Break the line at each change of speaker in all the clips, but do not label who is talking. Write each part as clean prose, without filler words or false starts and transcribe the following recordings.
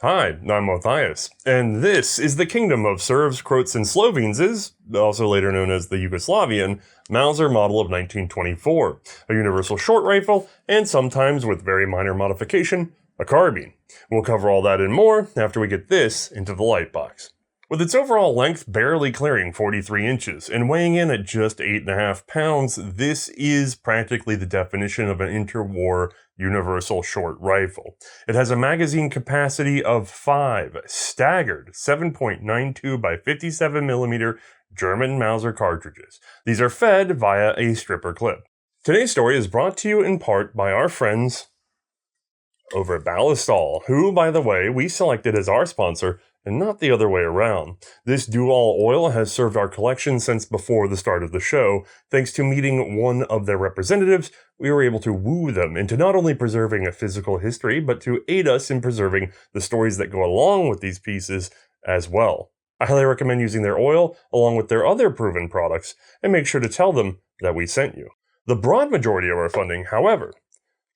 Hi, I'm Othais, and this is the Kingdom of Serbs, Croats, and Slovenes, also later known as the Yugoslavian Mauser model of 1924, a universal short rifle, and sometimes, with very minor modification, a carbine. We'll cover all that and more after we get this into the light box. With its overall length barely clearing 43 inches and weighing in at just 8.5 pounds, this is practically the definition of an interwar universal short rifle. It has a magazine capacity of 5 staggered 7.92 by 57mm German Mauser cartridges. These are fed via a stripper clip. Today's story is brought to you in part by our friends over at Ballistol, who, by the way, we selected as our sponsor and not the other way around. This dual oil has served our collection since before the start of the show. Thanks to meeting one of their representatives, we were able to woo them into not only preserving a physical history, but to aid us in preserving the stories that go along with these pieces as well. I highly recommend using their oil along with their other proven products, and make sure to tell them that we sent you. The broad majority of our funding, however,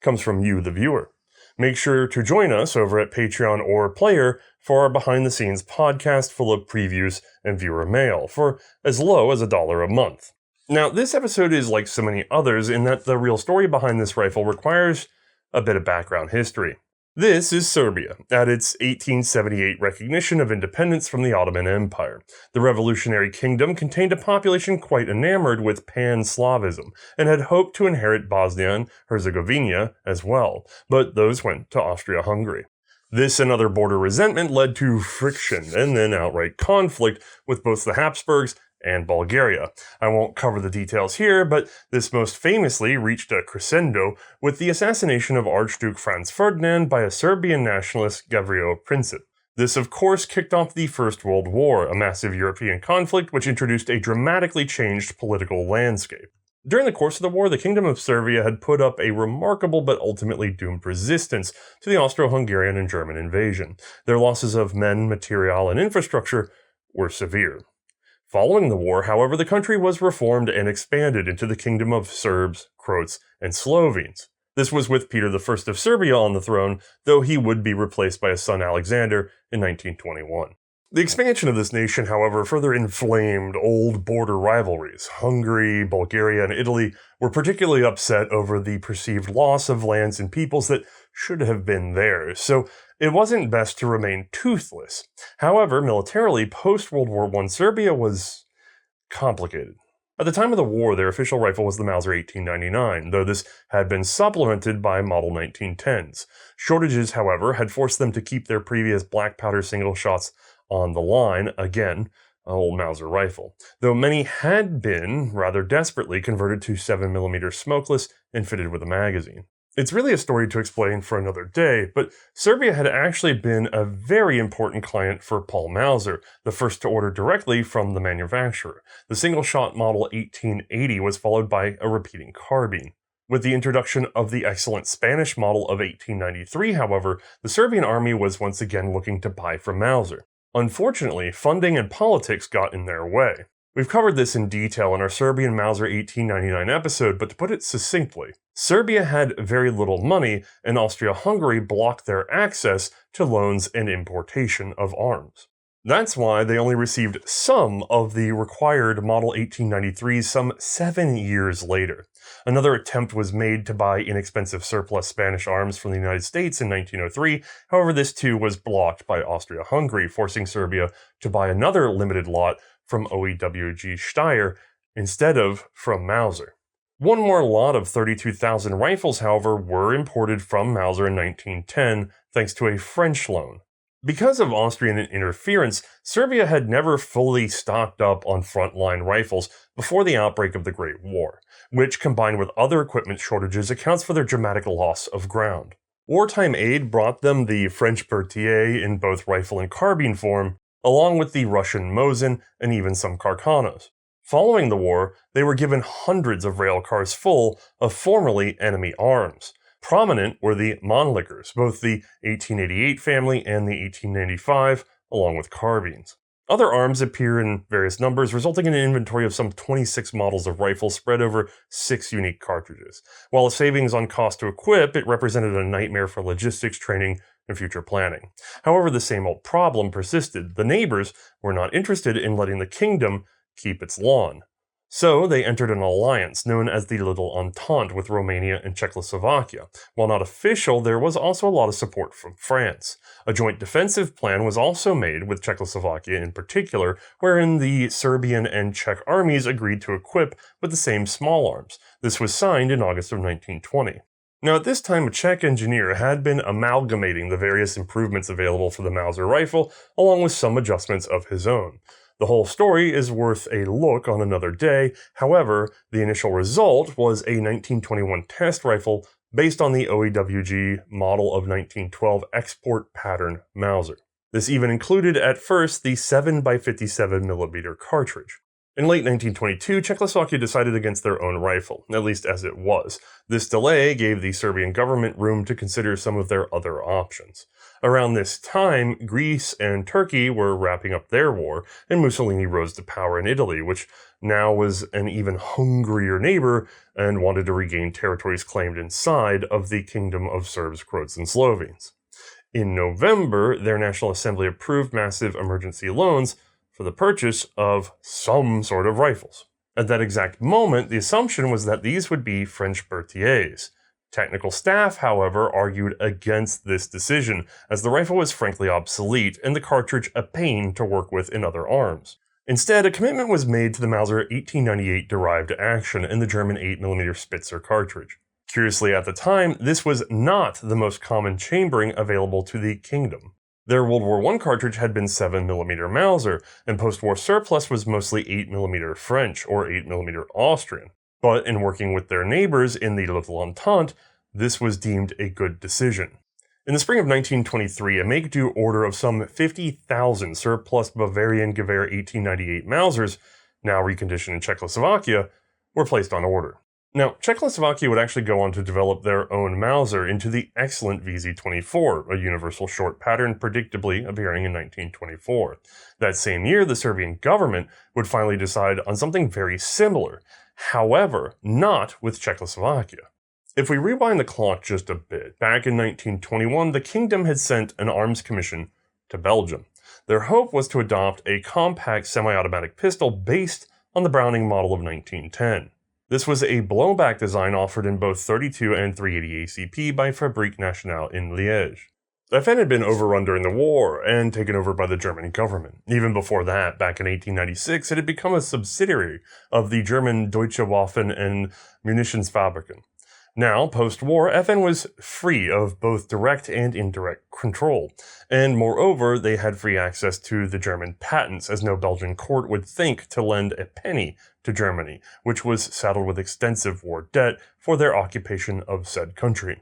comes from you, the viewer. Make sure to join us over at Patreon or Player for our behind-the-scenes podcast full of previews and viewer mail for as low as $1 a month. Now, this episode is like so many others in that the real story behind this rifle requires a bit of background history. This is Serbia, at its 1878 recognition of independence from the Ottoman Empire. The revolutionary kingdom contained a population quite enamored with pan-Slavism, and had hoped to inherit Bosnia and Herzegovina as well, but those went to Austria-Hungary. This and other border resentment led to friction, and then outright conflict with both the Habsburgs and Bulgaria. I won't cover the details here, but this most famously reached a crescendo with the assassination of Archduke Franz Ferdinand by a Serbian nationalist, Gavrilo Princip. This, of course, kicked off the First World War, a massive European conflict which introduced a dramatically changed political landscape. During the course of the war, the Kingdom of Serbia had put up a remarkable but ultimately doomed resistance to the Austro-Hungarian and German invasion. Their losses of men, material, and infrastructure were severe. Following the war, however, the country was reformed and expanded into the Kingdom of Serbs, Croats, and Slovenes. This was with Peter I of Serbia on the throne, though he would be replaced by his son Alexander in 1921. The expansion of this nation, however, further inflamed old border rivalries. Hungary, Bulgaria, and Italy were particularly upset over the perceived loss of lands and peoples that should have been theirs, so it wasn't best to remain toothless. However, militarily, post-World War I Serbia was complicated. At the time of the war, their official rifle was the Mauser 1899, though this had been supplemented by Model 1910s. Shortages, however, had forced them to keep their previous black powder single shots on the line, again, an old Mauser rifle, though many had been, rather desperately, converted to 7mm smokeless and fitted with a magazine. It's really a story to explain for another day, but Serbia had actually been a very important client for Paul Mauser, the first to order directly from the manufacturer. The single-shot Model 1880 was followed by a repeating carbine. With the introduction of the excellent Spanish model of 1893, however, the Serbian army was once again looking to buy from Mauser. Unfortunately, funding and politics got in their way. We've covered this in detail in our Serbian Mauser 1899 episode, but to put it succinctly, Serbia had very little money, and Austria-Hungary blocked their access to loans and importation of arms. That's why they only received some of the required Model 1893s some 7 years later. Another attempt was made to buy inexpensive surplus Spanish arms from the United States in 1903, however this too was blocked by Austria-Hungary, forcing Serbia to buy another limited lot from OEWG Steyr instead of from Mauser. One more lot of 32,000 rifles, however, were imported from Mauser in 1910 thanks to a French loan. Because of Austrian interference, Serbia had never fully stocked up on frontline rifles before the outbreak of the Great War, which, combined with other equipment shortages, accounts for their dramatic loss of ground. Wartime aid brought them the French Berthier in both rifle and carbine form, along with the Russian Mosin and even some Carcanos. Following the war, they were given hundreds of rail cars full of formerly enemy arms. Prominent were the Mannlichers, both the 1888 family and the 1895, along with carbines. Other arms appear in various numbers, resulting in an inventory of some 26 models of rifles spread over 6 unique cartridges. While a savings on cost to equip, it represented a nightmare for logistics, training, and future planning. However, the same old problem persisted. The neighbors were not interested in letting the kingdom keep its lawn. So they entered an alliance known as the Little Entente with Romania and Czechoslovakia. While not official, there was also a lot of support from France. A joint defensive plan was also made, with Czechoslovakia in particular, wherein the Serbian and Czech armies agreed to equip with the same small arms. This was signed in August of 1920. Now, at this time, a Czech engineer had been amalgamating the various improvements available for the Mauser rifle, along with some adjustments of his own. The whole story is worth a look on another day. However, the initial result was a 1921 test rifle based on the OEWG model of 1912 export pattern Mauser. This even included at first the 7x57mm cartridge. In late 1922, Czechoslovakia decided against their own rifle, at least as it was. This delay gave the Serbian government room to consider some of their other options. Around this time, Greece and Turkey were wrapping up their war, and Mussolini rose to power in Italy, which now was an even hungrier neighbor and wanted to regain territories claimed inside of the Kingdom of Serbs, Croats, and Slovenes. In November, their National Assembly approved massive emergency loans for the purchase of some sort of rifles. At that exact moment, the assumption was that these would be French Berthiers. Technical staff, however, argued against this decision, as the rifle was frankly obsolete and the cartridge a pain to work with in other arms. Instead, a commitment was made to the Mauser 1898 derived action and the German 8mm Spitzer cartridge. Curiously, at the time, this was not the most common chambering available to the kingdom. Their World War I cartridge had been 7mm Mauser, and post-war surplus was mostly 8mm French or 8mm Austrian. But in working with their neighbors in the Little Entente, this was deemed a good decision. In the spring of 1923, a make-do order of some 50,000 surplus Bavarian Gewehr 1898 Mausers, now reconditioned in Czechoslovakia, were placed on order. Now, Czechoslovakia would actually go on to develop their own Mauser into the excellent VZ-24, a universal short pattern predictably appearing in 1924. That same year, the Serbian government would finally decide on something very similar. However, not with Czechoslovakia. If we rewind the clock just a bit, back in 1921, the kingdom had sent an arms commission to Belgium. Their hope was to adopt a compact semi-automatic pistol based on the Browning model of 1910. This was a blowback design offered in both .32 and .380 ACP by Fabrique Nationale in Liège. FN had been overrun during the war and taken over by the German government. Even before that, back in 1896, it had become a subsidiary of the German Deutsche Waffen- and Munitionsfabriken. Now, post-war, FN was free of both direct and indirect control, and moreover, they had free access to the German patents, as no Belgian court would think to lend a penny to Germany, which was saddled with extensive war debt for their occupation of said country.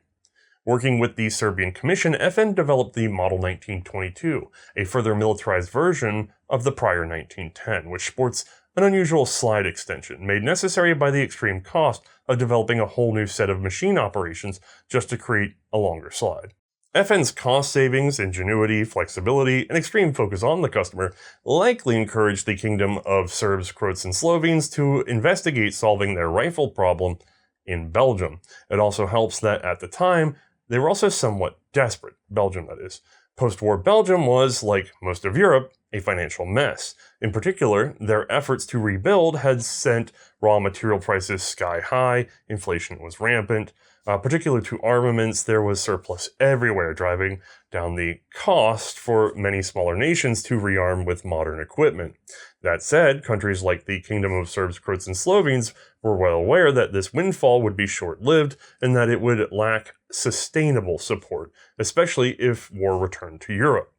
Working with the Serbian Commission, FN developed the Model 1922, a further militarized version of the prior 1910, which sports an unusual slide extension, made necessary by the extreme cost of developing a whole new set of machine operations just to create a longer slide. FN's cost savings, ingenuity, flexibility, and extreme focus on the customer likely encouraged the Kingdom of Serbs, Croats, and Slovenes to investigate solving their rifle problem in Belgium. It also helps that at the time, they were also somewhat desperate, Belgium that is. Post-war Belgium was, like most of Europe, a financial mess. In particular, their efforts to rebuild had sent raw material prices sky high, inflation was rampant. Particular to armaments, there was surplus everywhere, driving down the cost for many smaller nations to rearm with modern equipment. That said, countries like the Kingdom of Serbs, Croats, and Slovenes were well aware that this windfall would be short-lived and that it would lack sustainable support, especially if war returned to Europe.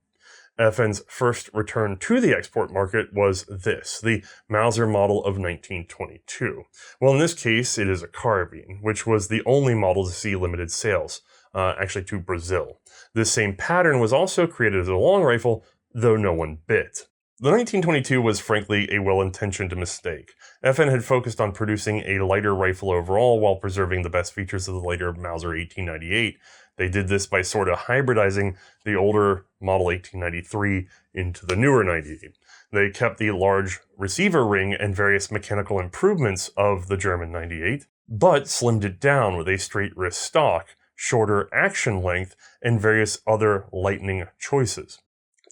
FN's first return to the export market was this, the Mauser model of 1922. Well, in this case, it is a carbine, which was the only model to see limited sales, actually to Brazil. This same pattern was also created as a long rifle, though no one bit. The 1922 was frankly a well-intentioned mistake. FN had focused on producing a lighter rifle overall while preserving the best features of the later Mauser 1898. They did this by sort of hybridizing the older Model 1893 into the newer 98. They kept the large receiver ring and various mechanical improvements of the German 98, but slimmed it down with a straight wrist stock shorter action length, and various other lightning choices.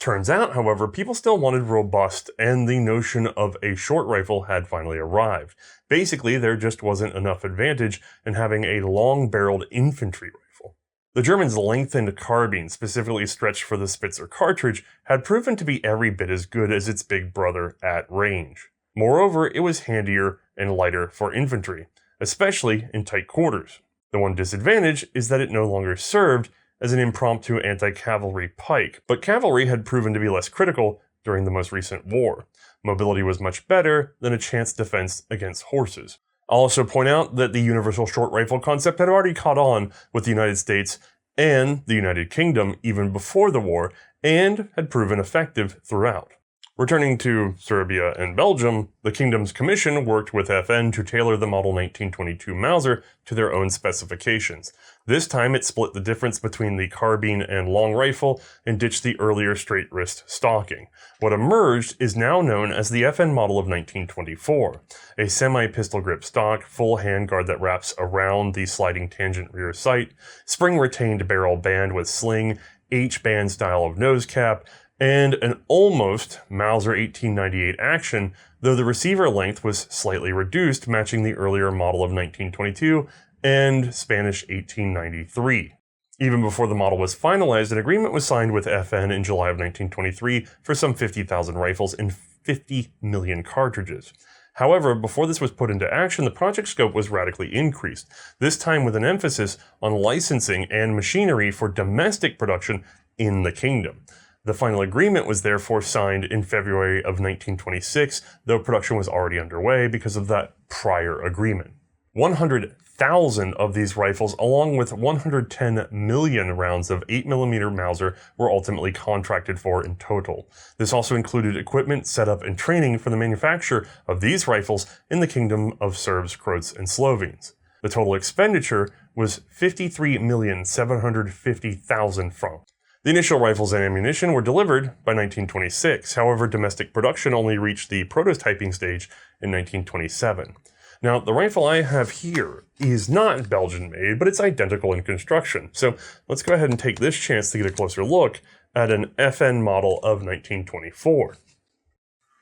Turns out, however, people still wanted robust, and the notion of a short rifle had finally arrived. Basically, there just wasn't enough advantage in having a long-barreled infantry rifle. The Germans' lengthened carbine, specifically stretched for the Spitzer cartridge, had proven to be every bit as good as its big brother at range. Moreover, it was handier and lighter for infantry, especially in tight quarters. The one disadvantage is that it no longer served as an impromptu anti-cavalry pike, but cavalry had proven to be less critical during the most recent war. Mobility was much better than a chance defense against horses. I'll also point out that the universal short rifle concept had already caught on with the United States and the United Kingdom even before the war, and had proven effective throughout. Returning to Serbia and Belgium, the Kingdom's Commission worked with FN to tailor the Model 1922 Mauser to their own specifications. This time it split the difference between the carbine and long rifle and ditched the earlier straight wrist stocking. What emerged is now known as the FN model of 1924, a semi-pistol grip stock, full handguard that wraps around the sliding tangent rear sight, spring-retained barrel band with sling, H-band style of nose cap, and an almost Mauser 1898 action, though the receiver length was slightly reduced, matching the earlier model of 1922 and Spanish 1893. Even before the model was finalized, an agreement was signed with FN in July of 1923 for some 50,000 rifles and 50 million cartridges. However, before this was put into action, the project scope was radically increased, this time with an emphasis on licensing and machinery for domestic production in the kingdom. The final agreement was therefore signed in February of 1926, though production was already underway because of that prior agreement. 100,000 of these rifles, along with 110 million rounds of 8mm Mauser, were ultimately contracted for in total. This also included equipment, setup, and training for the manufacture of these rifles in the Kingdom of Serbs, Croats, and Slovenes. The total expenditure was 53,750,000 francs. The initial rifles and ammunition were delivered by 1926. However, domestic production only reached the prototyping stage in 1927. Now, the rifle I have here is not Belgian-made, but it's identical in construction. So let's go ahead and take this chance to get a closer look at an FN model of 1924.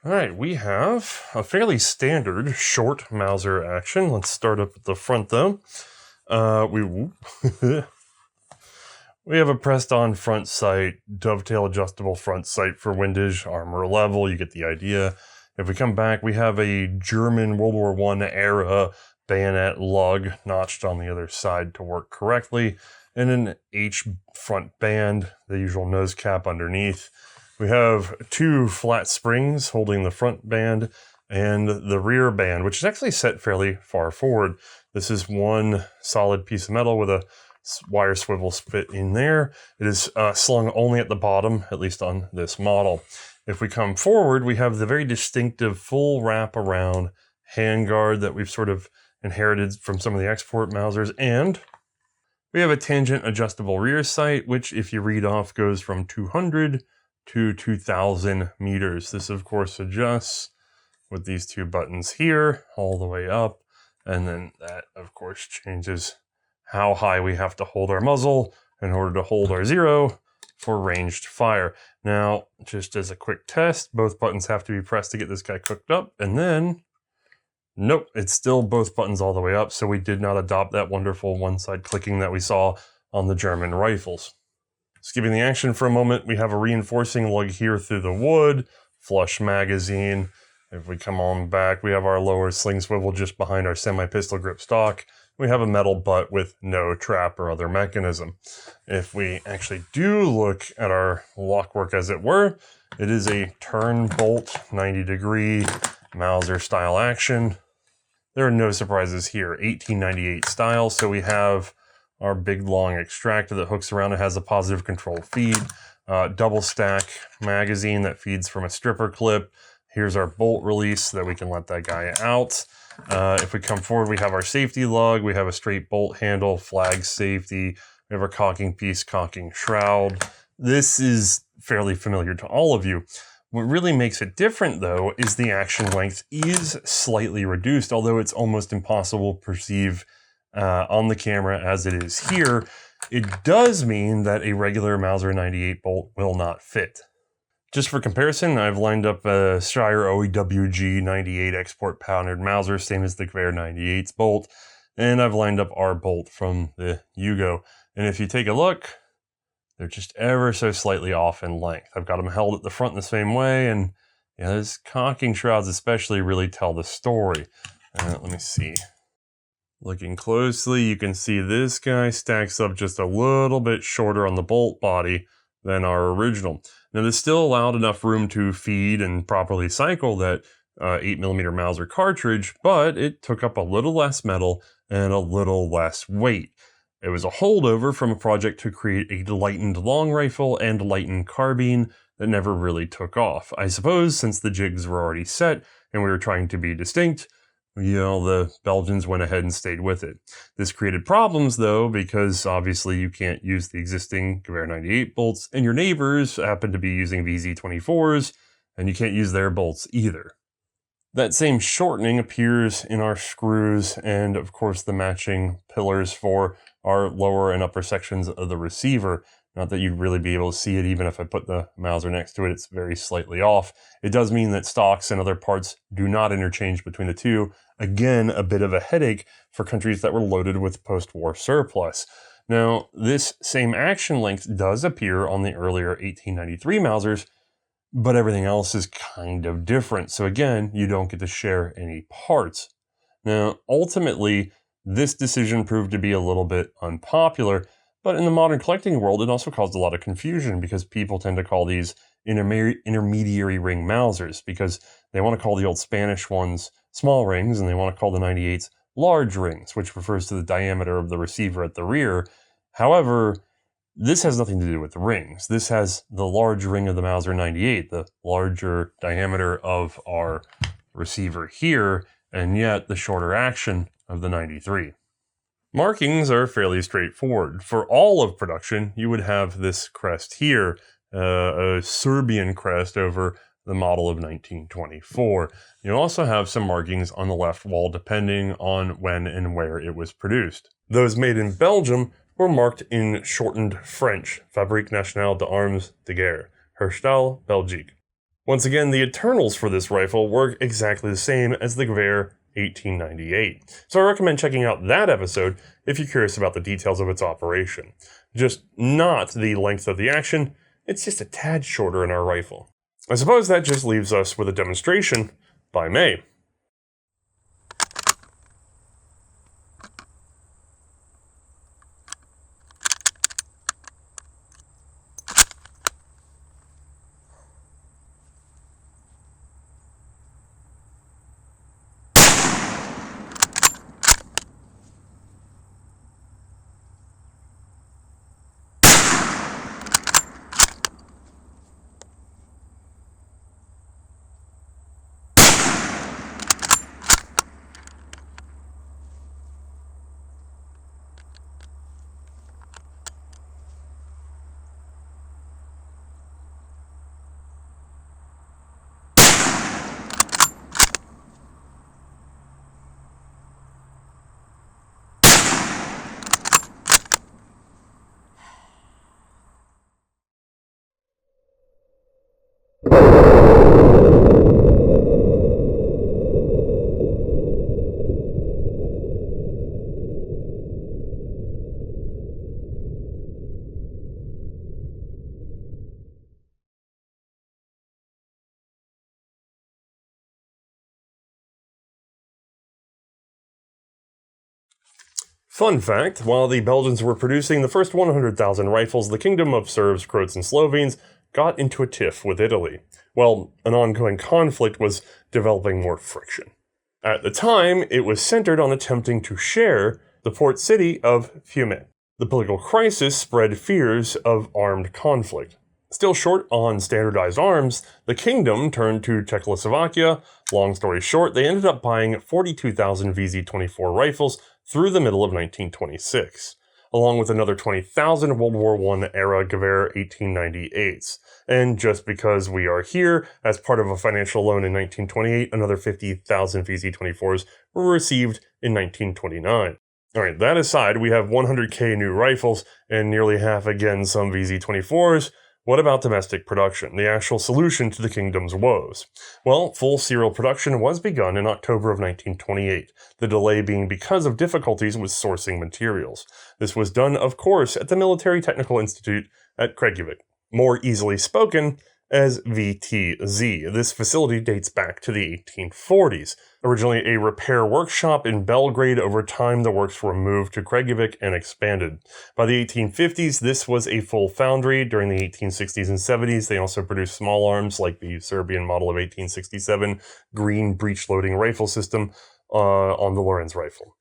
All right, we have a fairly standard short Mauser action. Let's start up at the front, though. We have a pressed-on front sight, dovetail adjustable front sight for windage, armor level, you get the idea. If we come back, we have a German World War I era bayonet lug notched on the other side to work correctly, and an H front band, the usual nose cap underneath. We have two flat springs holding the front band and the rear band, which is actually set fairly far forward. This is one solid piece of metal with a wire swivel spit in there. It is slung only at the bottom, at least on this model. If we come forward, we have the very distinctive full wrap around handguard that we've sort of inherited from some of the export Mausers, and we have a tangent adjustable rear sight, which if you read off goes from 200 to 2,000 meters. This of course adjusts with these two buttons here all the way up, and then that of course changes how high we have to hold our muzzle in order to hold our zero for ranged fire. Now, just as a quick test, both buttons have to be pressed to get this guy cooked up, and then, nope, it's still both buttons all the way up, so we did not adopt that wonderful one-side clicking that we saw on the German rifles. Skipping the action for a moment, we have a reinforcing lug here through the wood, flush magazine. If we come on back, we have our lower sling swivel just behind our semi-pistol grip stock. We have a metal butt with no trap or other mechanism. If we actually do look at our lockwork as it were, it is a turn bolt 90-degree Mauser style action. There are no surprises here, 1898 style, so we have our big long extractor that hooks around. It has a positive control feed, double stack magazine that feeds from a stripper clip. Here's our bolt release so that we can let that guy out. If we come forward, we have our safety lug, we have a straight bolt handle, flag safety, we have our cocking piece, cocking shroud. This is fairly familiar to all of you. What really makes it different though is the action length is slightly reduced, although it's almost impossible to perceive on the camera as it is here, it does mean that a regular Mauser 98 bolt will not fit. Just for comparison, I've lined up a Steyr OEWG 98 export powdered Mauser, same as the Gewehr 98's bolt, and I've lined up our bolt from the Yugo. And if you take a look, they're just ever so slightly off in length. I've got them held at the front the same way, and yeah, those cocking shrouds especially really tell the story. Let me see. Looking closely, you can see this guy stacks up just a little bit shorter on the bolt body than our original. Now, this still allowed enough room to feed and properly cycle that 8mm Mauser cartridge, but it took up a little less metal and a little less weight. It was a holdover from a project to create a lightened long rifle and lightened carbine that never really took off. I suppose since the jigs were already set and we were trying to be distinct, the Belgians went ahead and stayed with it. This created problems, though, because obviously you can't use the existing Gewehr 98 bolts, and your neighbors happen to be using VZ24s, and you can't use their bolts either. That same shortening appears in our screws and, of course, the matching pillars for our lower and upper sections of the receiver. Not that you'd really be able to see it even if I put the Mauser next to it, it's very slightly off. It does mean that stocks and other parts do not interchange between the two. Again, a bit of a headache for countries that were loaded with post-war surplus. Now, this same action length does appear on the earlier 1893 Mausers, but everything else is kind of different. So again, you don't get to share any parts. Now, ultimately, this decision proved to be a little bit unpopular, but in the modern collecting world, it also caused a lot of confusion because people tend to call these intermediary ring Mausers because they want to call the old Spanish ones small rings and they want to call the 98s large rings, which refers to the diameter of the receiver at the rear. However, this has nothing to do with the rings. This has the large ring of the Mauser 98, the larger diameter of our receiver here, and yet the shorter action of the 93. Markings are fairly straightforward. For all of production, you would have this crest here, a Serbian crest over the model of 1924. You also have some markings on the left wall depending on when and where it was produced. Those made in Belgium were marked in shortened French, Fabrique Nationale d'Armes de Guerre, Herstal, Belgique. Once again, the internals for this rifle work exactly the same as the Gewehr 1898. So I recommend checking out that episode if you're curious about the details of its operation. Just not the length of the action, it's just a tad shorter in our rifle. I suppose that just leaves us with a demonstration by Mae. Fun fact, while the Belgians were producing the first 100,000 rifles, the Kingdom of Serbs, Croats, and Slovenes got into a tiff with Italy. Well, an ongoing conflict was developing more friction. At the time, it was centered on attempting to share the port city of Fiume. The political crisis spread fears of armed conflict. Still short on standardized arms, the kingdom turned to Czechoslovakia. Long story short, they ended up buying 42,000 VZ-24 rifles through the middle of 1926, along with another 20,000 World War I era Gewehr 1898s. And just because we are here, as part of a financial loan in 1928, another 50,000 VZ-24s were received in 1929. Alright, that aside, we have 100k new rifles, and nearly half again some VZ-24s. What about domestic production, the actual solution to the kingdom's woes? Well, full serial production was begun in October of 1928, the delay being because of difficulties with sourcing materials. This was done, of course, at the Military Technical Institute at Kregujevic, more easily spoken as VTZ. This facility dates back to the 1840s. Originally a repair workshop in Belgrade, over time the works were moved to Kregujevic and expanded. By the 1850s, this was a full foundry. During the 1860s and 70s, they also produced small arms like the Serbian model of 1867 green breech-loading rifle system on the Lorenz rifle.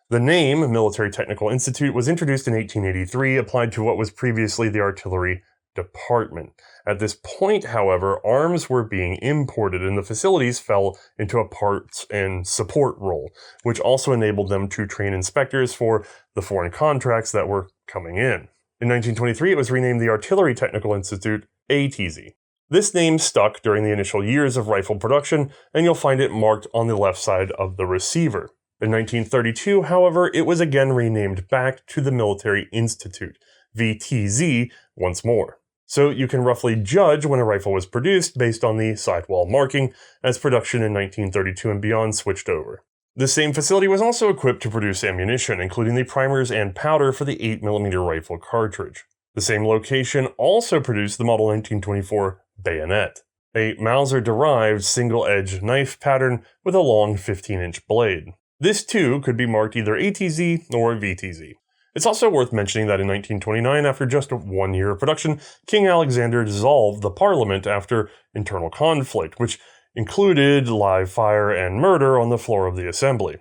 The name Military Technical Institute was introduced in 1883, applied to what was previously the artillery department. At this point, however, arms were being imported and the facilities fell into a parts and support role, which also enabled them to train inspectors for the foreign contracts that were coming in. In 1923, it was renamed the Artillery Technical Institute, ATZ. This name stuck during the initial years of rifle production, and you'll find it marked on the left side of the receiver. In 1932, however, it was again renamed back to the Military Institute, VTZ, once more. So you can roughly judge when a rifle was produced based on the sidewall marking, as production in 1932 and beyond switched over. The same facility was also equipped to produce ammunition, including the primers and powder for the 8mm rifle cartridge. The same location also produced the Model 1924 bayonet, a Mauser-derived single-edge knife pattern with a long 15-inch blade. This too could be marked either ATZ or VTZ. It's also worth mentioning that in 1929, after just 1 year of production, King Alexander dissolved the parliament after internal conflict, which included live fire and murder on the floor of the assembly.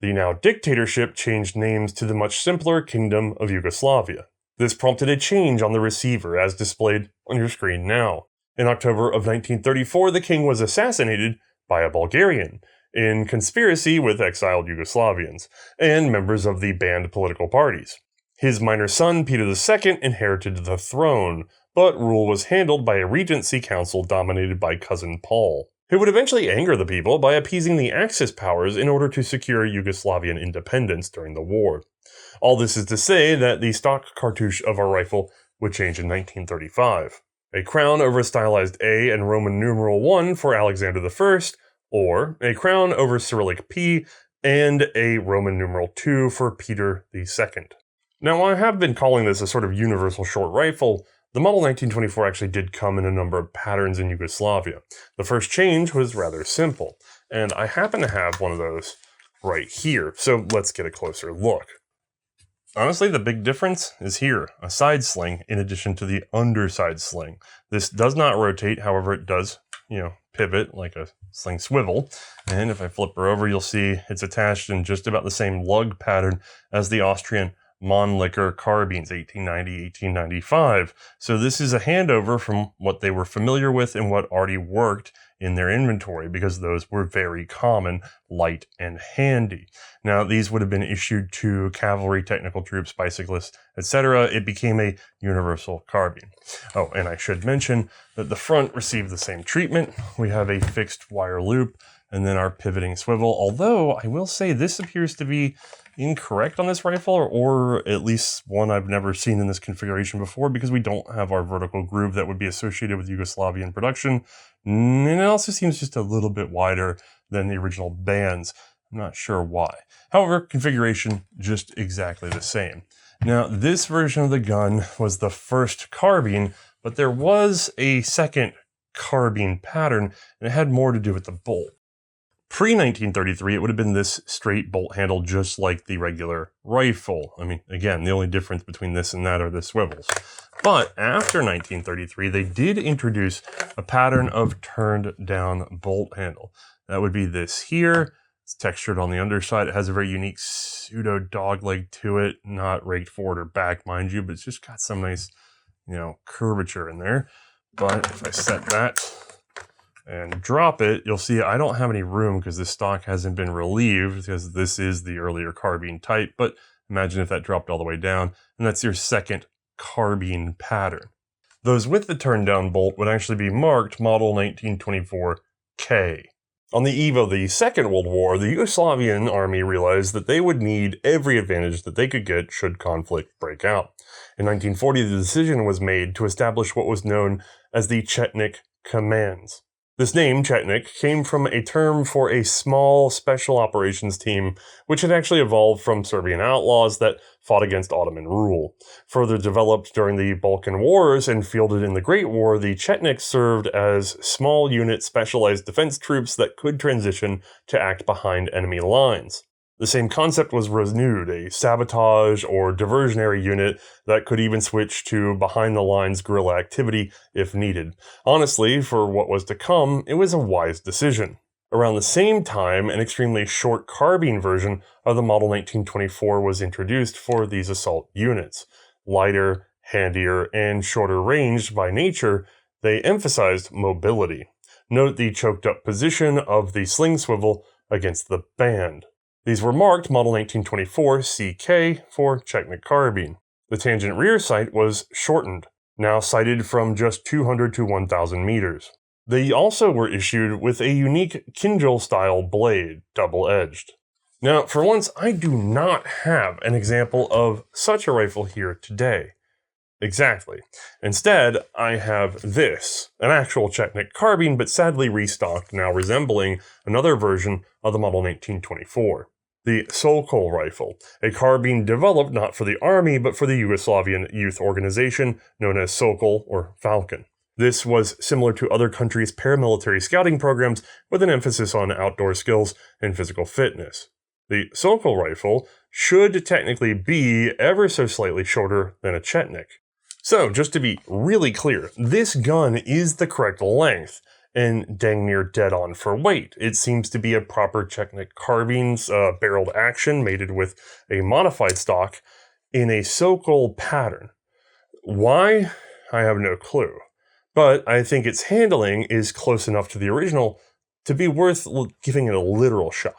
The now dictatorship changed names to the much simpler Kingdom of Yugoslavia. This prompted a change on the receiver, as displayed on your screen now. In October of 1934, the king was assassinated by a Bulgarian, in conspiracy with exiled Yugoslavians, and members of the banned political parties. His minor son, Peter II, inherited the throne, but rule was handled by a regency council dominated by cousin Paul, who would eventually anger the people by appeasing the Axis powers in order to secure Yugoslavian independence during the war. All this is to say that the stock cartouche of our rifle would change in 1935. A crown over stylized A and Roman numeral 1 for Alexander I, or a crown over Cyrillic P and a Roman numeral 2 for Peter II. Now, I have been calling this a sort of universal short rifle. The Model 1924 actually did come in a number of patterns in Yugoslavia. The first change was rather simple, and I happen to have one of those right here, so let's get a closer look. Honestly, the big difference is here, a side sling in addition to the underside sling. This does not rotate, however it does, pivot like a sling swivel. And if I flip her over, you'll see it's attached in just about the same lug pattern as the Austrian Mannlicher carbines, 1890, 1895. So this is a handover from what they were familiar with and what already worked in their inventory, because those were very common, light and handy. Now, these would have been issued to cavalry, technical troops, bicyclists, etc. It became a universal carbine. Oh, and I should mention that the front received the same treatment. We have a fixed wire loop and then our pivoting swivel, although I will say this appears to be incorrect on this rifle, or at least one I've never seen in this configuration before, because we don't have our vertical groove that would be associated with Yugoslavian production, and it also seems just a little bit wider than the original bands. I'm not sure why. However, configuration just exactly the same. Now, this version of the gun was the first carbine, but there was a second carbine pattern, and it had more to do with the bolt. Pre-1933, it would have been this straight bolt handle just like the regular rifle. I mean, again, the only difference between this and that are the swivels. But after 1933, they did introduce a pattern of turned down bolt handle. That would be this here. It's textured on the underside. It has a very unique pseudo dog leg to it, not raked forward or back, mind you, but it's just got some nice, curvature in there. But if I set that and drop it, you'll see I don't have any room because this stock hasn't been relieved, because this is the earlier carbine type. But imagine if that dropped all the way down, and that's your second carbine pattern. Those with the turn down bolt would actually be marked Model 1924K. On the eve of the Second World War, the Yugoslavian army realized that they would need every advantage that they could get should conflict break out. In 1940, the decision was made to establish what was known as the Chetnik Commands. This name, Chetnik, came from a term for a small special operations team, which had actually evolved from Serbian outlaws that fought against Ottoman rule. Further developed during the Balkan Wars and fielded in the Great War, the Chetnik served as small unit specialized defense troops that could transition to act behind enemy lines. The same concept was renewed, a sabotage or diversionary unit that could even switch to behind-the-lines guerrilla activity if needed. Honestly, for what was to come, it was a wise decision. Around the same time, an extremely short carbine version of the Model 1924 was introduced for these assault units. Lighter, handier, and shorter ranged by nature, they emphasized mobility. Note the choked-up position of the sling swivel against the band. These were marked Model 1924 CK for Chetnik carbine. The tangent rear sight was shortened, now sighted from just 200 to 1,000 meters. They also were issued with a unique Kinjal-style blade, double-edged. Now, for once, I do not have an example of such a rifle here today. Exactly. Instead, I have this, an actual Chetnik carbine, but sadly restocked, now resembling another version of the Model 1924. The Sokol rifle, a carbine developed not for the army, but for the Yugoslavian youth organization known as Sokol or Falcon. This was similar to other countries' paramilitary scouting programs with an emphasis on outdoor skills and physical fitness. The Sokol rifle should technically be ever so slightly shorter than a Chetnik. So, just to be really clear, this gun is the correct length, and dang near dead on for weight. It seems to be a proper Chetnik carbine's barreled action mated with a modified stock in a Sokol pattern. Why? I have no clue. But I think its handling is close enough to the original to be worth giving it a literal shot.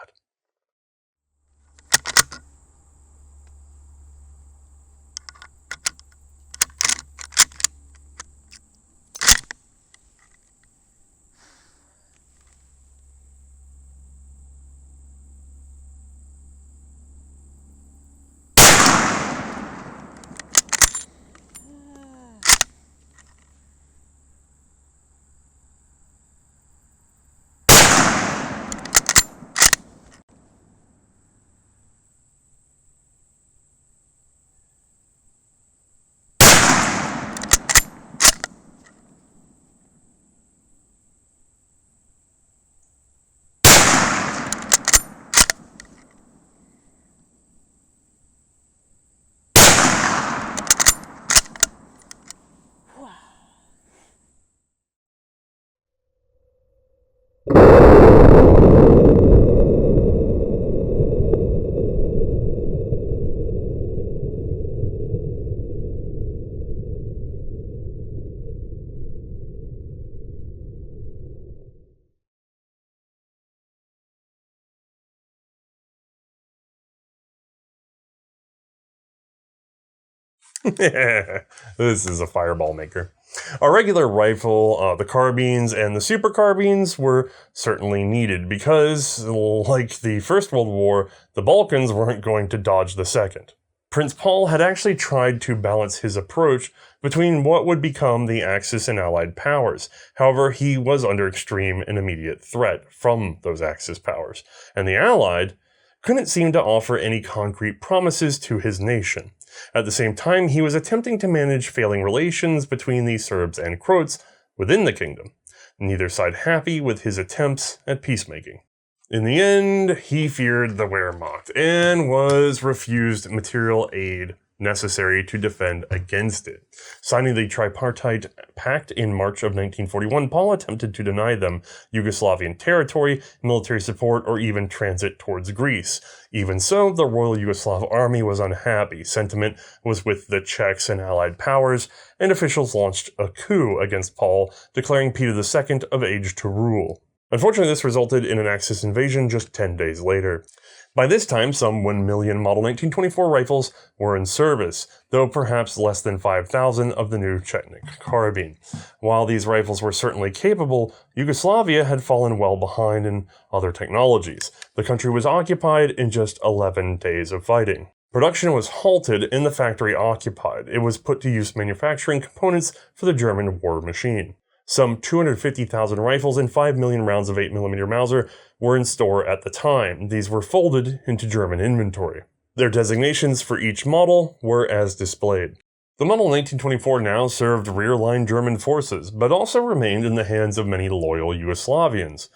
This is a fireball maker. A regular rifle, the carbines, and the super carbines were certainly needed because, like the First World War, the Balkans weren't going to dodge the Second. Prince Paul had actually tried to balance his approach between what would become the Axis and Allied powers. However, he was under extreme and immediate threat from those Axis powers, and the Allied couldn't seem to offer any concrete promises to his nation. At the same time, he was attempting to manage failing relations between the Serbs and Croats within the kingdom, neither side happy with his attempts at peacemaking. In the end, he feared the Wehrmacht and was refused material aid necessary to defend against it. Signing the Tripartite Pact in March of 1941, Paul attempted to deny them Yugoslavian territory, military support, or even transit towards Greece. Even so, the Royal Yugoslav Army was unhappy. Sentiment was with the Czechs and Allied powers, and officials launched a coup against Paul, declaring Peter II of age to rule. Unfortunately, this resulted in an Axis invasion just 10 days later. By this time, some 1 million Model 1924 rifles were in service, though perhaps less than 5,000 of the new Chetnik carbine. While these rifles were certainly capable, Yugoslavia had fallen well behind in other technologies. The country was occupied in just 11 days of fighting. Production was halted and the factory occupied. It was put to use manufacturing components for the German war machine. Some 250,000 rifles and 5 million rounds of 8mm Mauser were in store at the time. These were folded into German inventory. Their designations for each model were as displayed. The Model 1924 now served rear-line German forces, but also remained in the hands of many loyal Yugoslavians.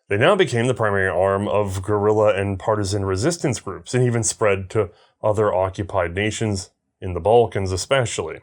They now became the primary arm of guerrilla and partisan resistance groups, and even spread to other occupied nations, in the Balkans especially.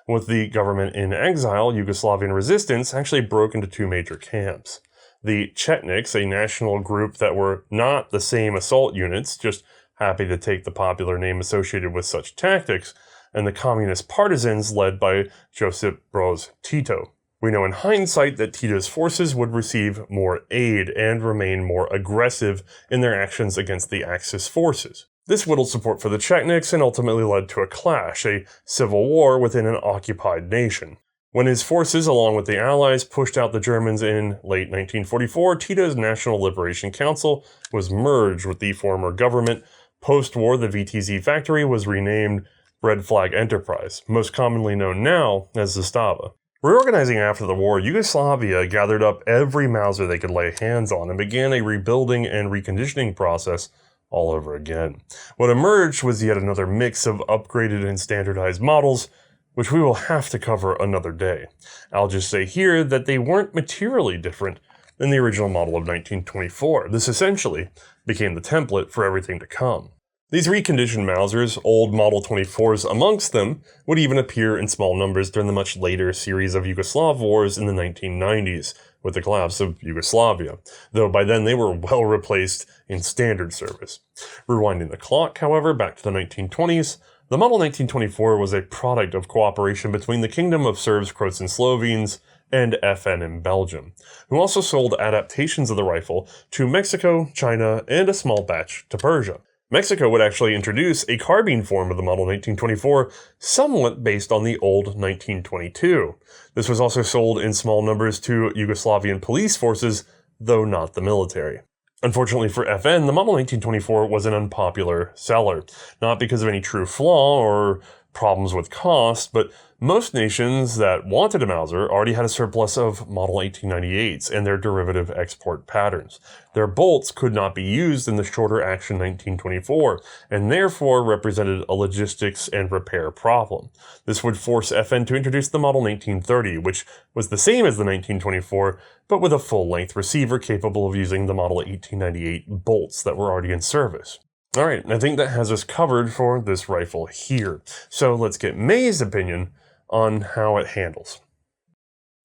With the government in exile, Yugoslavian resistance actually broke into two major camps. The Chetniks, a national group that were not the same assault units, just happy to take the popular name associated with such tactics, and the communist partisans led by Josip Broz Tito. We know in hindsight that Tito's forces would receive more aid and remain more aggressive in their actions against the Axis forces. This whittled support for the Chetniks and ultimately led to a clash, a civil war within an occupied nation. When his forces, along with the Allies, pushed out the Germans in late 1944, Tito's National Liberation Council was merged with the former government. Post-war, the VTZ factory was renamed Red Flag Enterprise, most commonly known now as Zastava. Reorganizing after the war, Yugoslavia gathered up every Mauser they could lay hands on and began a rebuilding and reconditioning process all over again. What emerged was yet another mix of upgraded and standardized models, which we will have to cover another day. I'll just say here that they weren't materially different than the original model of 1924. This essentially became the template for everything to come. These reconditioned Mausers, old Model 24s amongst them, would even appear in small numbers during the much later series of Yugoslav wars in the 1990s, with the collapse of Yugoslavia, though by then they were well replaced in standard service. Rewinding the clock, however, back to the 1920s, the Model 1924 was a product of cooperation between the Kingdom of Serbs, Croats, and Slovenes and FN in Belgium, who also sold adaptations of the rifle to Mexico, China, and a small batch to Persia. Mexico would actually introduce a carbine form of the Model 1924, somewhat based on the old 1922. This was also sold in small numbers to Yugoslavian police forces, though not the military. Unfortunately for FN, the Model 1924 was an unpopular seller, not because of any true flaw or problems with cost, but most nations that wanted a Mauser already had a surplus of Model 1898s and their derivative export patterns. Their bolts could not be used in the shorter action 1924, and therefore represented a logistics and repair problem. This would force FN to introduce the Model 1930, which was the same as the 1924, but with a full-length receiver capable of using the Model 1898 bolts that were already in service. Alright, I think that has us covered for this rifle here. So let's get Mae's opinion on how it handles.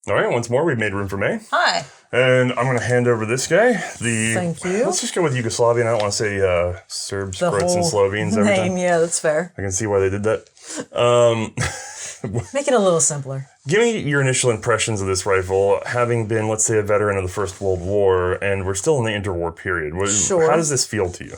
Alright, once more, we've made room for Mae.
Hi.
And I'm going to hand over this guy.
Thank you.
Let's just go with Yugoslavian. I don't want to say Serbs, Croats, and Slovenes every time.
Yeah, that's fair.
I can see why they did that.
Make it a little simpler.
Give me your initial impressions of this rifle, having been, let's say, a veteran of the First World War, and we're still in the interwar period.
Sure.
How does this feel to you?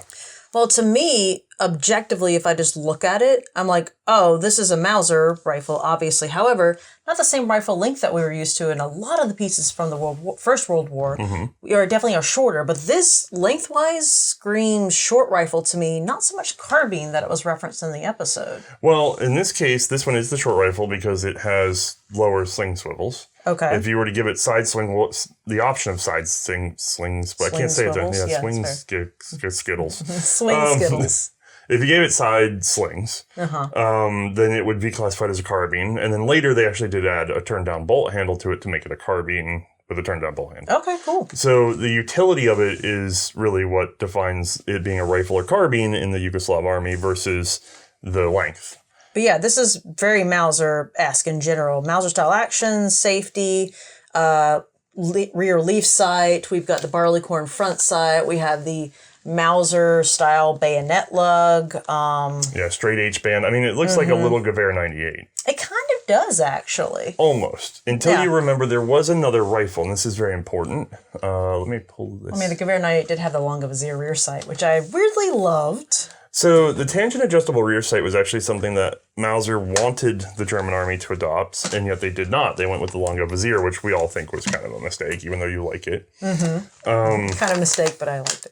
Well, to me, objectively, if I just look at it, I'm like, oh, this is a Mauser rifle, obviously. However, not the same rifle length that we were used to in a lot of the pieces from the First World War. We definitely are shorter, but this lengthwise screams short rifle to me, not so much carbine that it was referenced in the episode.
Well, in this case, this one is the short rifle because it has lower sling swivels.
Okay.
If you were to give it side swing, well, the option of side slings, but I can't say it. Yeah, swing skittles.
Swing skittles.
If you gave it side slings, then it would be classified as a carbine. And then later they actually did add a turn-down bolt handle to it to make it a carbine with a turn-down bolt handle.
Okay, cool.
So the utility of it is really what defines it being a rifle or carbine in the Yugoslav army versus the length.
But yeah, this is very Mauser-esque in general. Mauser-style action, safety, rear leaf sight. We've got the barleycorn front sight. We have the Mauser-style bayonet lug.
Yeah, straight H-band. I mean, it looks like a little Gewehr 98.
It kind of it does, actually.
Almost. Until
Yeah.
you remember there was another rifle, and this is very important. Let me pull this.
I mean, the Gewehr 98 did have the longer Vizier rear sight, which I weirdly loved.
So the tangent adjustable rear sight was actually something that Mauser wanted the German army to adopt, and yet they did not. They went with the Longo Vizier, which we all think was kind of a mistake, even though you like it.
Kind of mistake, but I liked it.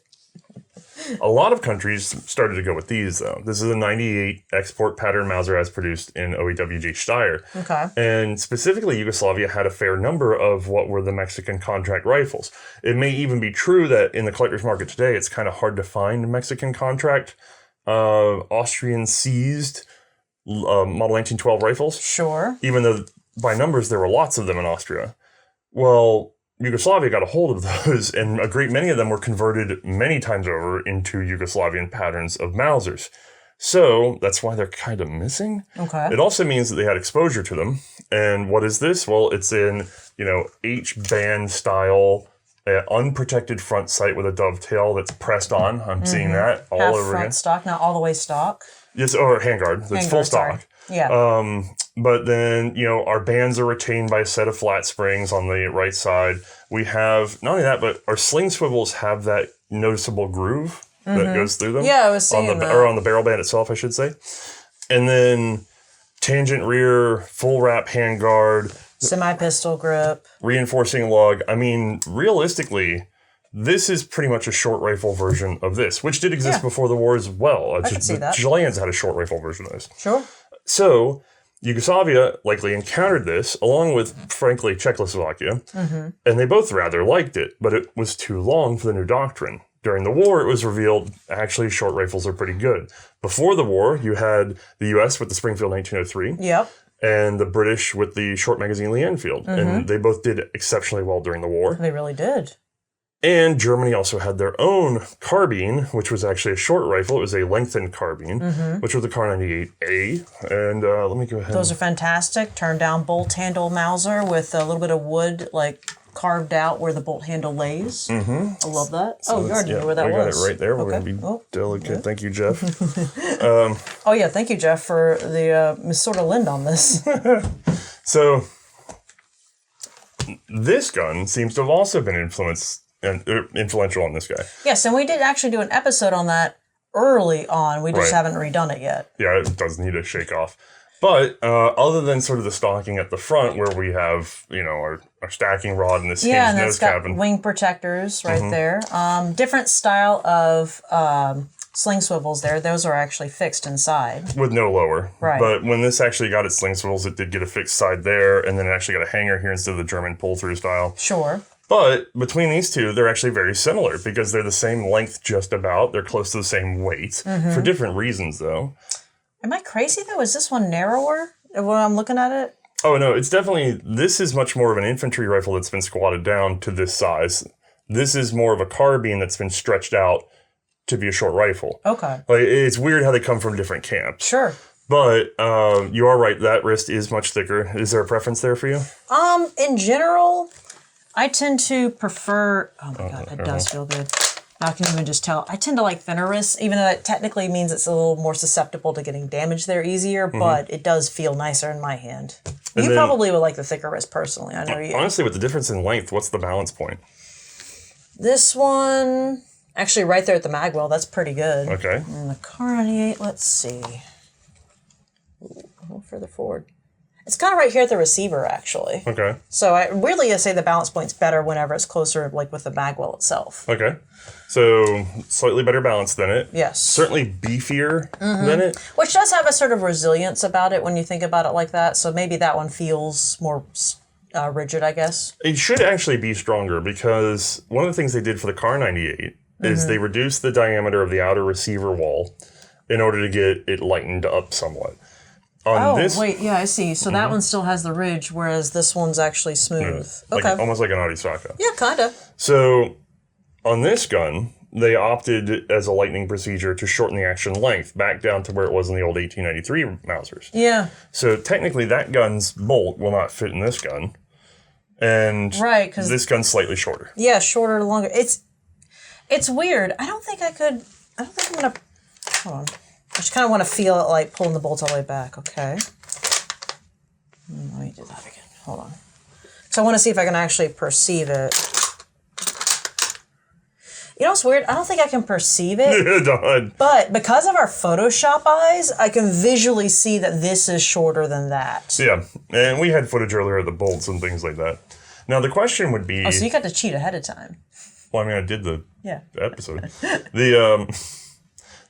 A lot of countries started to go with these, though. This is a 98 export pattern Mauser as produced in OEWG Steyr.
Okay.
And specifically, Yugoslavia had a fair number of what were the Mexican contract rifles. It may even be true that in the collector's market today, it's kind of hard to find Mexican contract Austrian seized Model 1912 rifles.
Sure.
Even though by numbers there were lots of them in Austria. Well, Yugoslavia got a hold of those, and a great many of them were converted many times over into Yugoslavian patterns of Mausers. So that's why they're kind of missing.
Okay.
It also means that they had exposure to them. And what is this? Well, it's in, H-band style, unprotected front sight with a dovetail that's pressed on. I'm seeing that all
Half
over
front
again.
stock, not all the way stock.
Yes, or handguard. That's full
Handguard, sorry.
stock.
Yeah.
But then, our bands are retained by a set of flat springs on the right side. We have, not only that, but our sling swivels have that noticeable groove that goes through them.
Yeah, I was seeing that.
Or on the barrel band itself, I should say. And then tangent rear, full wrap handguard,
Semi-pistol grip.
reinforcing lug. I mean, realistically, this is pretty much a short rifle version of this, which did exist before the war as well.
I can see that.
Chileans had a short rifle version of this.
Sure.
So, Yugoslavia likely encountered this, along with, frankly, Czechoslovakia, and they both rather liked it, but it was too long for the new doctrine. During the war, it was revealed, actually, short rifles are pretty good. Before the war, you had the U.S. with the Springfield 1903,
Yep.
and the British with the short magazine Lee Enfield, and they both did exceptionally well during the war.
They really did.
And Germany also had their own carbine, which was actually a short rifle. It was a lengthened carbine, which was the Kar 98A. And let me go ahead.
Those are fantastic. Turn down bolt handle Mauser with a little bit of wood, carved out where the bolt handle lays. I love that. So you already knew where that was.
We got it right there. We're
Okay.
going to be delicate. Thank you, Jeff.
Oh, yeah. Thank you, Jeff, for the sort of lend on this.
So this gun seems to have also been influential on this guy.
Yes, and we did actually do an episode on that early on. We just haven't redone it yet.
Yeah, it does need a shake off. But other than sort of the stocking at the front where we have, our stacking rod and this hinged
Yeah, and
nose
it's got
cabin.
wing protectors right there. Different style of sling swivels there. Those are actually fixed inside.
With no lower.
Right.
But when this actually got its sling swivels, it did get a fixed side there, and then it actually got a hanger here instead of the German pull-through style.
Sure.
But between these two, they're actually very similar because they're the same length just about. They're close to the same weight for different reasons, though.
Am I crazy, though? Is this one narrower when I'm looking at it?
Oh, no, it's definitely... This is much more of an infantry rifle that's been squatted down to this size. This is more of a carbine that's been stretched out to be a short rifle.
Okay.
It's weird how they come from different camps.
Sure.
But you are right. That wrist is much thicker. Is there a preference there for you?
In general, I tend to prefer... Oh, my God, that does feel good. I can even just tell. I tend to like thinner wrists, even though that technically means it's a little more susceptible to getting damage there easier, but it does feel nicer in my hand. You probably would like the thicker wrist personally. I know you.
Honestly, with the difference in length, what's the balance point?
This one, actually right there at the mag well, that's pretty good.
Okay.
And the Kar 98, let's see. Ooh, a little further forward. It's kind of right here at the receiver, actually.
Okay.
So I really say the balance point's better whenever it's closer, like with the mag well itself.
Okay. So slightly better balance than it.
Yes.
Certainly beefier than it.
Which does have a sort of resilience about it when you think about it like that. So maybe that one feels more rigid, I guess.
It should actually be stronger because one of the things they did for the Kar 98 is they reduced the diameter of the outer receiver wall in order to get it lightened up somewhat.
Wait, yeah, I see. So that one still has the ridge, whereas this one's actually smooth. Okay.
Almost like an Arisaka.
Yeah, kind of.
So on this gun, they opted as a lightning procedure to shorten the action length back down to where it was in the old 1893 Mausers.
Yeah.
So technically that gun's bolt will not fit in this gun. And
Right, 'cause
this gun's slightly shorter.
Yeah, shorter, longer. It's weird. I don't think I'm going to... Hold on. I just kind of want to feel it like pulling the bolt all the way back. Okay. Let me do that again. Hold on. So I want to see if I can actually perceive it. You know what's weird? I don't think I can perceive it. But because of our Photoshop eyes, I can visually see that this is shorter than that.
Yeah, and we had footage earlier of the bolts and things like that. Now the question would be...
Oh, so you got to cheat ahead of time.
Well, I mean, I did the episode.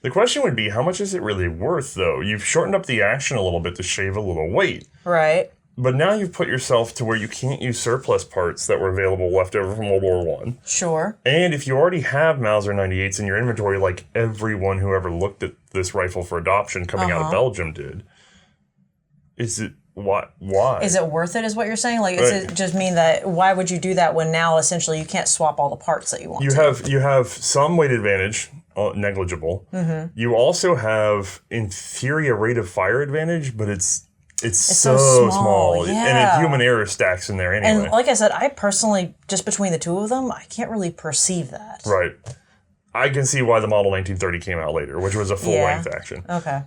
The question would be, how much is it really worth, though? You've shortened up the action a little bit to shave a little weight.
Right.
But now you've put yourself to where you can't use surplus parts that were available left over from World War I.
Sure.
And if you already have Mauser 98s in your inventory, like everyone who ever looked at this rifle for adoption coming out of Belgium did, is it... Why?
Is it worth it, is what you're saying? Like, does it just mean that, why would you do that when now, essentially, you can't swap all the parts that you want
You have some weight advantage, negligible. Mm-hmm. You also have, in theory, a rate of fire advantage, but it's so small.
Yeah.
And human error stacks in there anyway.
And like I said, I personally, just between the two of them, I can't really perceive that.
Right. I can see why the Model 1930 came out later, which was a full-length action.
Okay.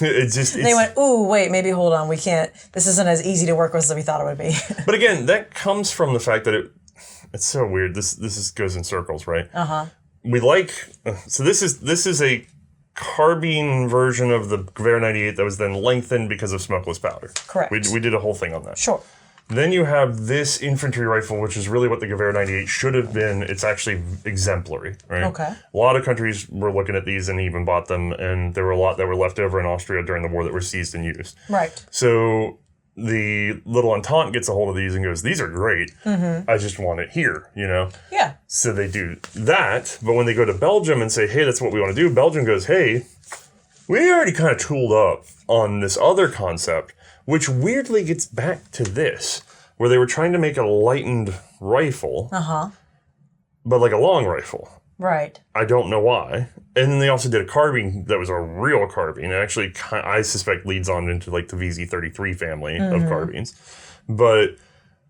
They
went, ooh, wait, maybe hold on, we can't, this isn't as easy to work with as we thought it would be.
But again, that comes from the fact that it's so weird. This goes in circles, right?
Uh-huh.
So this is a carbine version of the Gewehr 98 that was then lengthened because of smokeless powder.
Correct.
We did a whole thing on that.
Sure.
Then you have this infantry rifle, which is really what the Gewehr 98 should have been. It's actually exemplary, right?
Okay.
A lot of countries were looking at these and even bought them, and there were a lot that were left over in Austria during the war that were seized and used.
Right.
So the little Entente gets a hold of these and goes, these are great. Mm-hmm. I just want it here, you know?
Yeah.
So they do that, but when they go to Belgium and say, hey, that's what we want to do, Belgium goes, hey, we already kind of tooled up on this other concept, which weirdly gets back to this, where they were trying to make a lightened rifle, but like a long rifle.
Right.
I don't know why. And then they also did a carbine that was a real carbine. It actually, I suspect, leads on into like the VZ33 family of carbines. But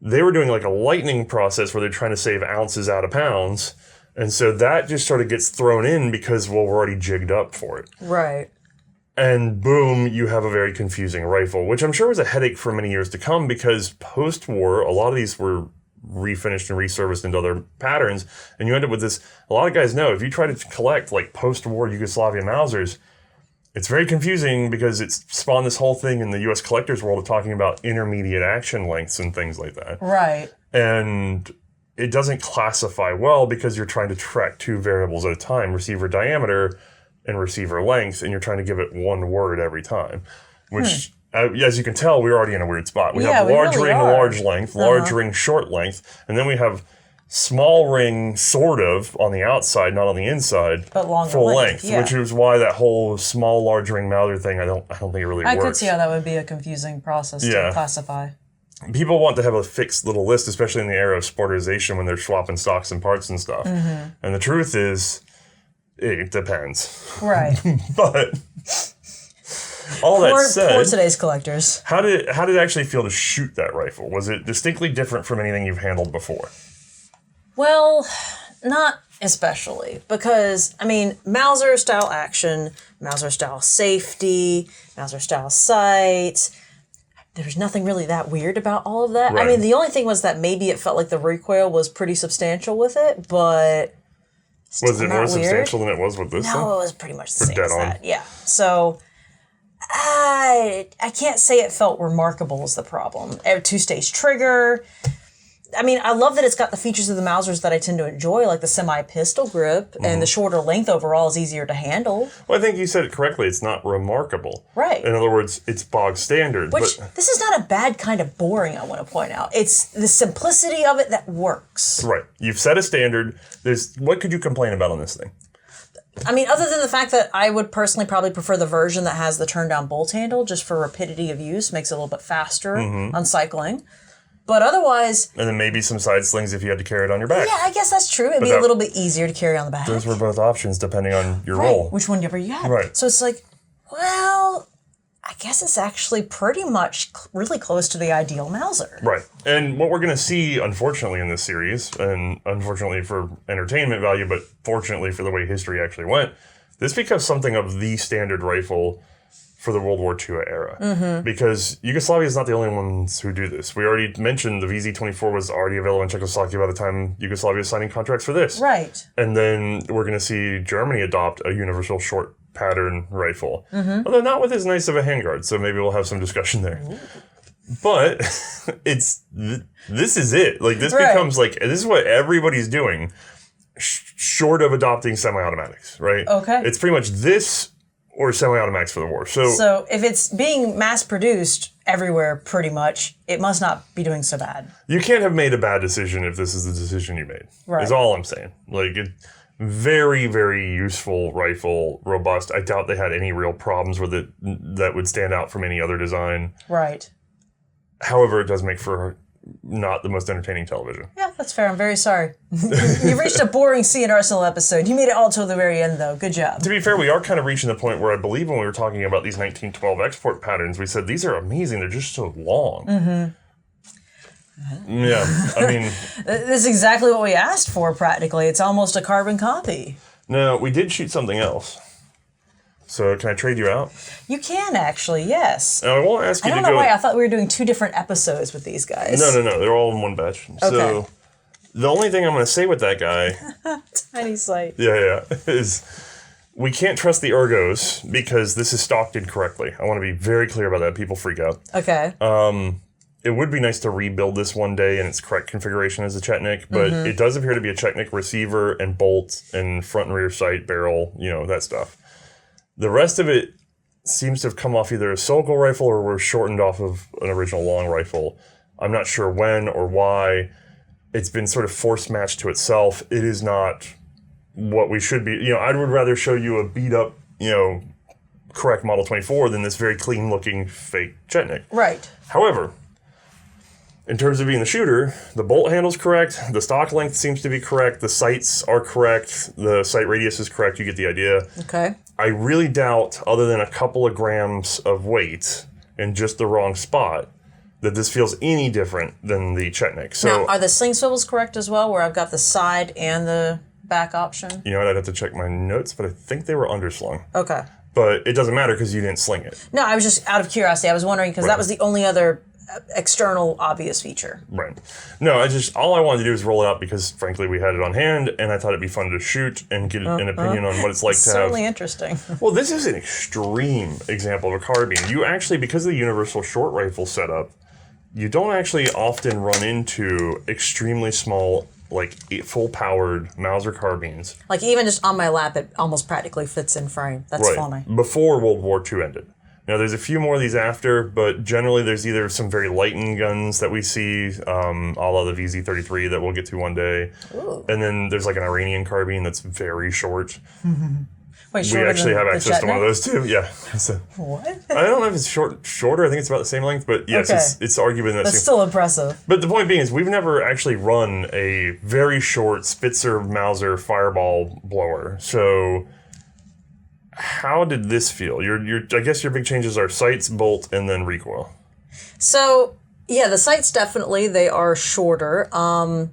they were doing like a lightning process where they're trying to save ounces out of pounds. And so that just sort of gets thrown in because, well, we're already jigged up for it.
Right.
And boom, you have a very confusing rifle, which I'm sure was a headache for many years to come because post-war, a lot of these were refinished and resurfaced into other patterns. And you end up with this, a lot of guys know, if you try to collect like post-war Yugoslavian Mausers, it's very confusing because it's spawned this whole thing in the US collector's world of talking about intermediate action lengths and things like that.
Right.
And it doesn't classify well because you're trying to track two variables at a time, receiver diameter and receiver length, and you're trying to give it one word every time, which, as you can tell, we're already in a weird spot. We have large
really
ring,
are.
large length, large ring, short length, and then we have small ring, sort of, on the outside, not on the inside,
but longer
full length,
yeah.
which is why that whole small, large ring Mauser thing, I don't think it really works.
I could see how that would be a confusing process to classify.
People want to have a fixed little list, especially in the era of sportization when they're swapping stocks and parts and stuff. Mm-hmm. And the truth is, it depends.
Right.
But all that said,
poor today's collectors.
How did it actually feel to shoot that rifle? Was it distinctly different from anything you've handled before?
Well, not especially, because, I mean, Mauser style action, Mauser style safety, Mauser style sight. There's nothing really that weird about all of that. Right. I mean, the only thing was that maybe it felt like the recoil was pretty substantial with it, but
was it more substantial than it was with this thing?
No, it was pretty much the same as that. Yeah. So I can't say it felt remarkable is the problem. Two-stage trigger. I mean, I love that it's got the features of the Mausers that I tend to enjoy, like the semi-pistol grip, and the shorter length overall is easier to handle.
Well, I think you said it correctly. It's not remarkable.
Right.
In other words, it's bog standard.
Which, this is not a bad kind of boring, I want to point out. It's the simplicity of it that works.
Right. You've set a standard. What could you complain about on this thing?
I mean, other than the fact that I would personally probably prefer the version that has the turn-down bolt handle, just for rapidity of use, makes it a little bit faster on cycling. But otherwise... And then maybe some side slings if you had to carry it on your back. Yeah, I guess that's true. It'd be a little bit easier to carry on the back.
Those were both options depending on your role.
Which one ever you had.
Right.
So it's like, well, I guess it's actually pretty much really close to the ideal Mauser.
Right. And what we're going to see, unfortunately, in this series, and unfortunately for entertainment value, but fortunately for the way history actually went, this becomes something of the standard rifle for the World War II era. Because Yugoslavia is not the only ones who do this. We already mentioned the VZ-24 was already available in Czechoslovakia by the time Yugoslavia was signing contracts for this.
Right.
And then we're going to see Germany adopt a universal short pattern rifle. Although not with as nice of a handguard, so maybe we'll have some discussion there. Ooh. But this is it. Like, this becomes like, this is what everybody's doing, short of adopting semi-automatics, right?
Okay.
It's pretty much this or semi-automatics for the war. So
if it's being mass-produced everywhere, pretty much, it must not be doing so bad.
You can't have made a bad decision if this is the decision you made.
Right.
Is all I'm saying. Like, very, very useful rifle, robust. I doubt they had any real problems with it that would stand out from any other design.
Right.
However, it does make for not the most entertaining television.
Yeah, that's fair. I'm very sorry. You reached a boring C&Rsenal episode. You made it all till the very end, though. Good job.
To be fair, we are kind of reaching the point where I believe when we were talking about these 1912 export patterns, we said these are amazing. They're just so long. Yeah, I mean...
This is exactly what we asked for, practically. It's almost a carbon copy.
No, we did shoot something else. So can I trade you out?
You can, actually, yes.
And I won't ask you to go...
I don't know why. I thought we were doing 2 different episodes with these guys.
No. They're all in one batch.
Okay.
So the only thing I'm going to say with that guy...
Tiny sight.
Yeah, is we can't trust the ergos because this is stocked incorrectly. I want to be very clear about that. People freak out.
Okay.
It would be nice to rebuild this one day in its correct configuration as a Chetnik, but it does appear to be a Chetnik receiver and bolt and front and rear sight, barrel, that stuff. The rest of it seems to have come off either a Sokol rifle or was shortened off of an original long rifle. I'm not sure when or why. It's been sort of force matched to itself. It is not what we should be. I would rather show you a beat up, correct Model 24 than this very clean looking fake Chetnik.
Right.
However, in terms of being the shooter, the bolt handle's correct, the stock length seems to be correct, the sights are correct, the sight radius is correct, you get the idea.
Okay.
I really doubt, other than a couple of grams of weight in just the wrong spot, that this feels any different than the Chetnik. So,
now, are the sling swivels correct as well, where I've got the side and the back option?
You know what, I'd have to check my notes, but I think they were underslung.
Okay.
But it doesn't matter because you didn't sling it.
No, I was just out of curiosity. I was wondering because that was the only other external obvious feature.
Right. No, all I wanted to do was roll it out because, frankly, we had it on hand, and I thought it'd be fun to shoot and get an opinion on what it's like to have.
Certainly interesting.
Well, this is an extreme example of a carbine. You actually, because of the universal short rifle setup, you don't actually often run into extremely small, like full-powered Mauser carbines.
Like even just on my lap, it almost practically fits in frame. That's funny.
Before World War II ended. Now, there's a few more of these after, but generally there's either some very lightened guns that we see, a la the VZ-33 that we'll get to one day.
Ooh.
And then there's like an Iranian carbine that's very short.
Wait,
we actually have access to one of those too. Yeah.
What?
I don't know if it's shorter. I think it's about the same length, but yes, it's arguably that
That's still impressive.
But the point being is we've never actually run a very short Spitzer Mauser fireball blower. So how did this feel? I guess your big changes are sights, bolt, and then recoil.
So, yeah, the sights definitely, they are shorter. I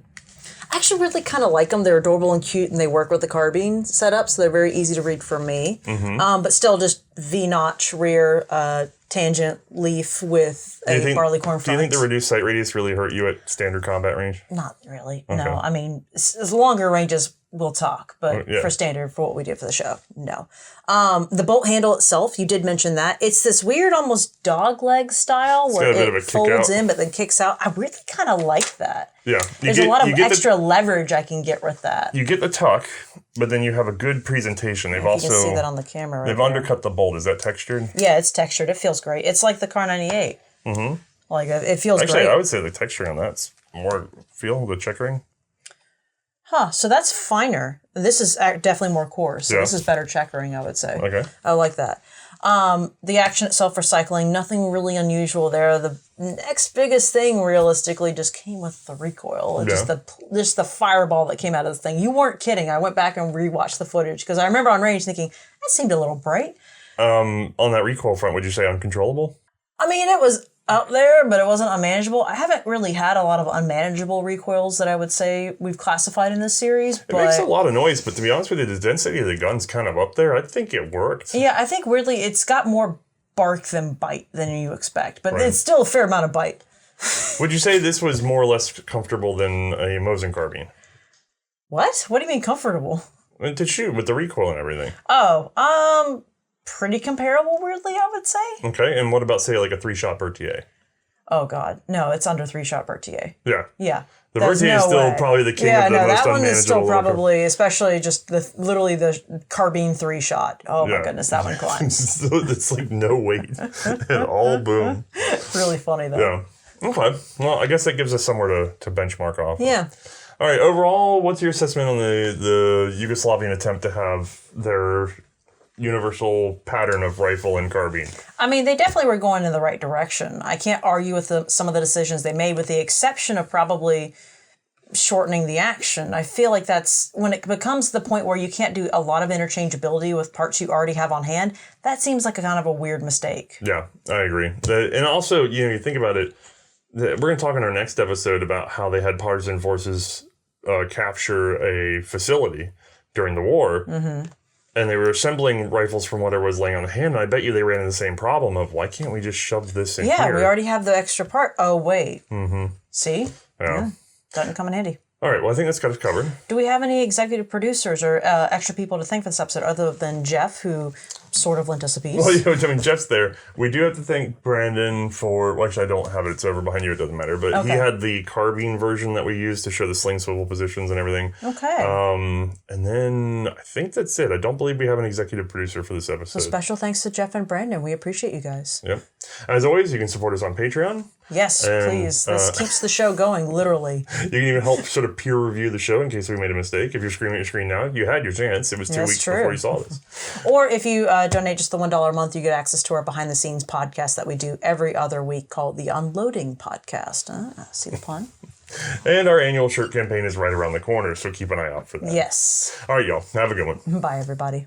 actually really kind of like them. They're adorable and cute, and they work with the carbine setup, so they're very easy to read for me. But still just V-notch rear, tangent leaf with a barleycorn front.
Do you think the reduced sight radius really hurt you at standard combat range?
Not really,
okay.
No. I mean, as longer ranges, we'll talk, but for standard, for what we did for the show, no. The bolt handle itself, you did mention that. It's this weird, almost dog leg style where it folds in but then kicks out. I really kind of like that.
Yeah.
There's a lot of extra leverage I can get with that.
You get the tuck, but then you have a good presentation. They've also...
You can see that on the camera
They've undercut the bolt. Is that textured?
Yeah, it's textured. It feels great. It's like the Car 98. Like, it feels great.
Actually, I would say the texturing on that's more feel, the checkering.
Huh, so that's finer. This is definitely more coarse. So this is better checkering, I would say.
Okay.
I like that. The action itself for cycling, nothing really unusual there. The next biggest thing, realistically, just came with the recoil. And just the fireball that came out of the thing. You weren't kidding. I went back and rewatched the footage because I remember on range thinking, that seemed a little bright.
On that recoil front, would you say uncontrollable?
I mean, it was up there, but it wasn't unmanageable. I haven't really had a lot of unmanageable recoils that I would say we've classified in this series.
It makes a lot of noise, but to be honest with you, the density of the gun's kind of up there. I think it worked.
Yeah, I think weirdly it's got more bark than bite than you expect. But
Right.
it's still a fair amount of bite.
Would you say this was more or less comfortable than a Mosin carbine?
What? What do you mean comfortable?
To shoot with the recoil and everything.
Oh, pretty comparable, weirdly, I would say.
Okay, and what about, say, like a 3-shot Berthier?
Oh, God. No, it's under 3-shot Berthier.
Yeah.
Yeah.
The
There's
Berthier is
no
still
way.
probably the king
Yeah,
of the
no,
most
that one is still
unmanageable.
probably, especially just literally the carbine 3-shot. Oh, my
Yeah.
goodness, that one climbs.
So it's like no weight at all. Boom.
Really funny, though.
Yeah. Okay. Well, I guess that gives us somewhere to benchmark off.
Yeah.
All right. Overall, what's your assessment on the Yugoslavian attempt to have their universal pattern of rifle and carbine?
I mean, they definitely were going in the right direction. I can't argue with some of the decisions they made, with the exception of probably shortening the action. I feel like that's when it becomes the point where you can't do a lot of interchangeability with parts you already have on hand. That seems like a kind of a weird mistake.
Yeah, I agree. And also, you think about it, we're going to talk in our next episode about how they had partisan forces capture a facility during the war. Mm-hmm. And they were assembling rifles from whatever was laying on hand. And I bet you they ran into the same problem of, why can't we just shove this in here?
Yeah, we already have the extra part. Oh, wait.
Mm-hmm.
See?
Yeah.
Doesn't come in handy.
All right, well, I think that's got us covered.
Do we have any executive producers or extra people to thank for this episode other than Jeff, who sort of lent us a piece?
Well, I mean, Jeff's there. We do have to thank Brandon for, well, actually, I don't have it. It's over behind you. It doesn't matter. But he had the carbine version that we used to show the sling swivel positions and everything.
Okay.
And then I think that's it. I don't believe we have an executive producer for this episode.
So special thanks to Jeff and Brandon. We appreciate you guys.
Yep. As always, you can support us on Patreon.
Yes, please. This keeps the show going, literally.
You can even help sort of peer review the show in case we made a mistake. If you're screaming at your screen now, you had your chance. It was 2 weeks before you saw this.
Or if you donate just the $1 a month, you get access to our behind-the-scenes podcast that we do every other week called The Unloading Podcast. See the pun?
And our annual shirt campaign is right around the corner, so keep an eye out for that.
Yes.
All right, y'all. Have a good one.
Bye, everybody.